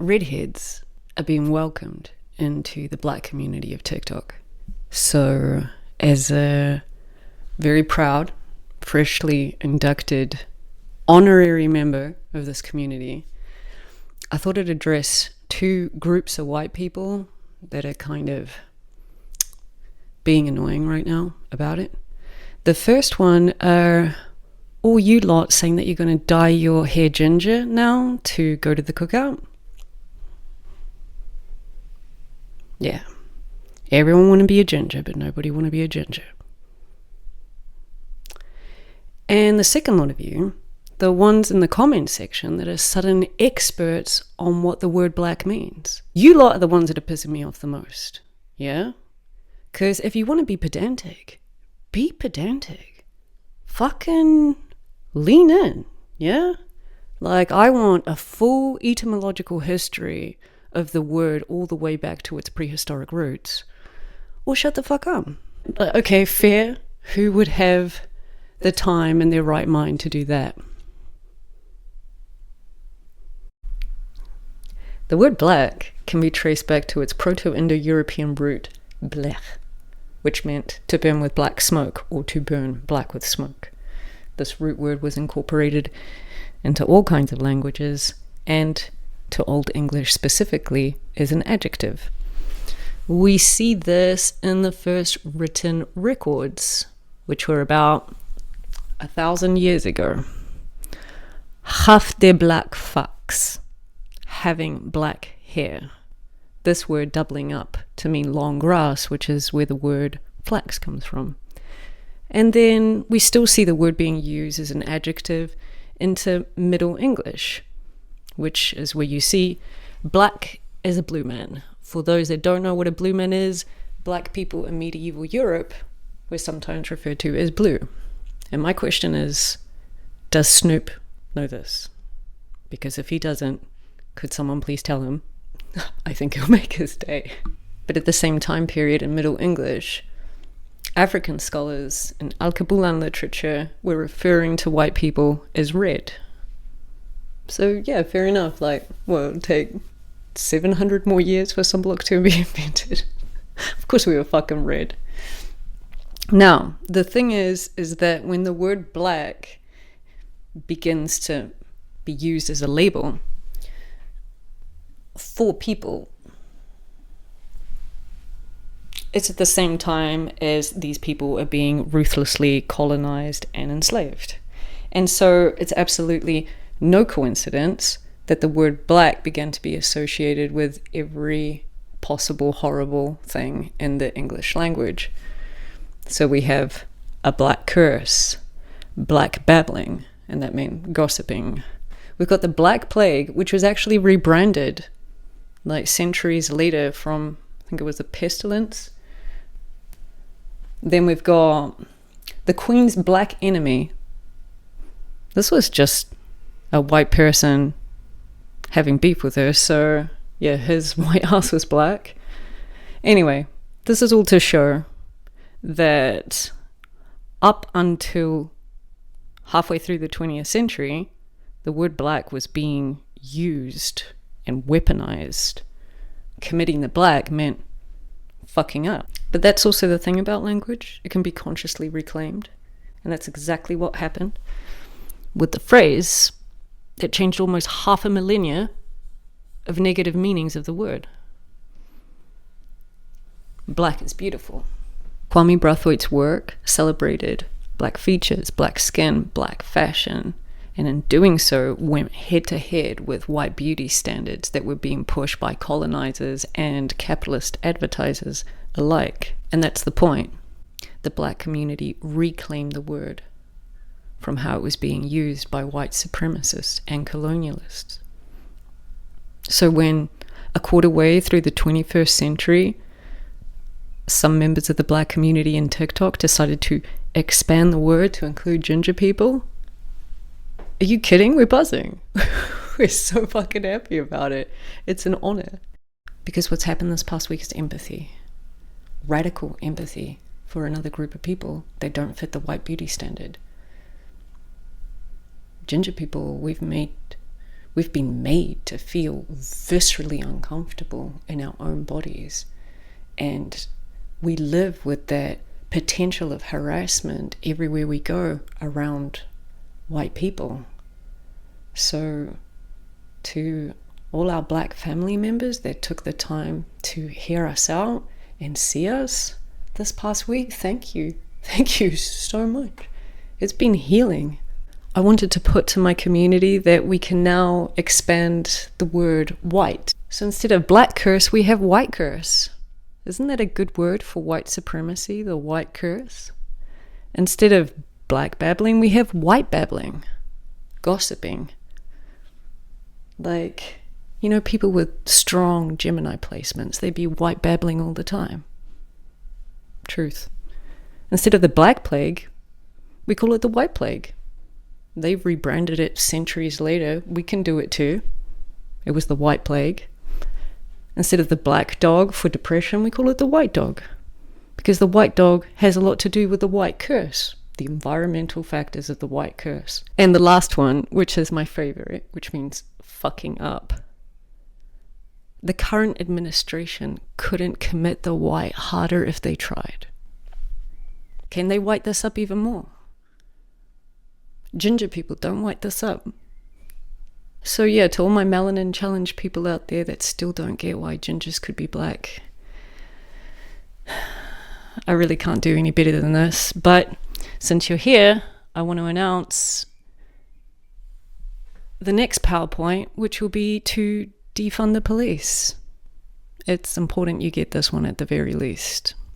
redheads are being welcomed into the black community of TikTok. So, as a very proud, freshly inducted honorary member of this community, I thought I'd address two groups of white people that are kind of being annoying right now about it. The first one are all you lot saying that you're going to dye your hair ginger now to go to the cookout. Yeah. Everyone want to be a ginger, but nobody want to be a ginger. And the second lot of you, the ones in the comment section that are sudden experts on what the word black means. You lot are the ones that are pissing me off the most. Yeah? Because if you want to be pedantic, be pedantic. Fucking lean in. Yeah? Like, I want a full etymological history of the word all the way back to its prehistoric roots. Or shut the fuck up. Okay, fair. Who would have the time and their right mind to do that? The word black can be traced back to its Proto-Indo-European root, blech, which meant to burn with black smoke or to burn black with smoke. This root word was incorporated into all kinds of languages and to Old English specifically as an adjective. We see this in the first written records, which were about 1,000 years ago. Half de black fucks, having black hair. This word doubling up to mean long grass, which is where the word flax comes from. And then we still see the word being used as an adjective into Middle English, which is where you see black as a blue man. For those that don't know what a blue man is, black people in medieval Europe were sometimes referred to as blue. And my question is, does Snoop know this? Because if he doesn't, could someone please tell him? I think he'll make his day. But at the same time period in Middle English, African scholars in Alkebulan literature were referring to white people as red. So yeah, fair enough. Like, well, it would take 700 more years for sunblock to be invented. Of course we were fucking red. Now, the thing is that when the word black begins to be used as a label for people, it's at the same time as these people are being ruthlessly colonized and enslaved. And so it's absolutely no coincidence that the word black began to be associated with every possible horrible thing in the English language. So we have a black curse, black babbling, and that meant gossiping. We've got the Black Plague, which was actually rebranded like centuries later from, I think it was the pestilence. Then we've got the Queen's black enemy. This was just a white person having beef with her, so yeah, his white ass was black. Anyway, this is all to show that up until halfway through the 20th century, the word black was being used and weaponized. Committing the black meant fucking up. But that's also the thing about language. It can be consciously reclaimed. And that's exactly what happened with the phrase that changed almost half a millennia of negative meanings of the word. Black is beautiful. Kwame Brathwaite's work celebrated black features, black skin, black fashion, and in doing so went head to head with white beauty standards that were being pushed by colonizers and capitalist advertisers alike. And that's the point. The black community reclaimed the word from how it was being used by white supremacists and colonialists. So when a quarter way through the 21st century, some members of the black community in TikTok decided to expand the word to include ginger people, are you kidding? We're buzzing. We're so fucking happy about it. It's an honor. Because what's happened this past week is empathy. Radical empathy for another group of people that don't fit the white beauty standard. Ginger people, we've We've been made to feel viscerally uncomfortable in our own bodies. And we live with that potential of harassment everywhere we go around white people. So to all our black family members that took the time to hear us out and see us this past week, thank you. Thank you so much. It's been healing. I wanted to put to my community that we can now expand the word white. So instead of black curse, we have white curse. Isn't that a good word for white supremacy, the white curse? Instead of black babbling, we have white babbling, gossiping. Like, you know, people with strong Gemini placements, they'd be white babbling all the time. Truth. Instead of the black plague, we call it the white plague. They've rebranded it centuries later. We can do it too. It was the white plague. Instead of the black dog for depression, we call it the white dog. Because the white dog has a lot to do with the white curse, the environmental factors of the white curse. And the last one, which is my favorite, which means fucking up. The current administration couldn't commit the white harder if they tried. Can they white this up even more? Ginger people, don't white this up. So yeah, to all my melanin challenge people out there that still don't get why gingers could be black, I really can't do any better than this. But since you're here, I want to announce the next PowerPoint, which will be to defund the police. It's important you get this one at the very least.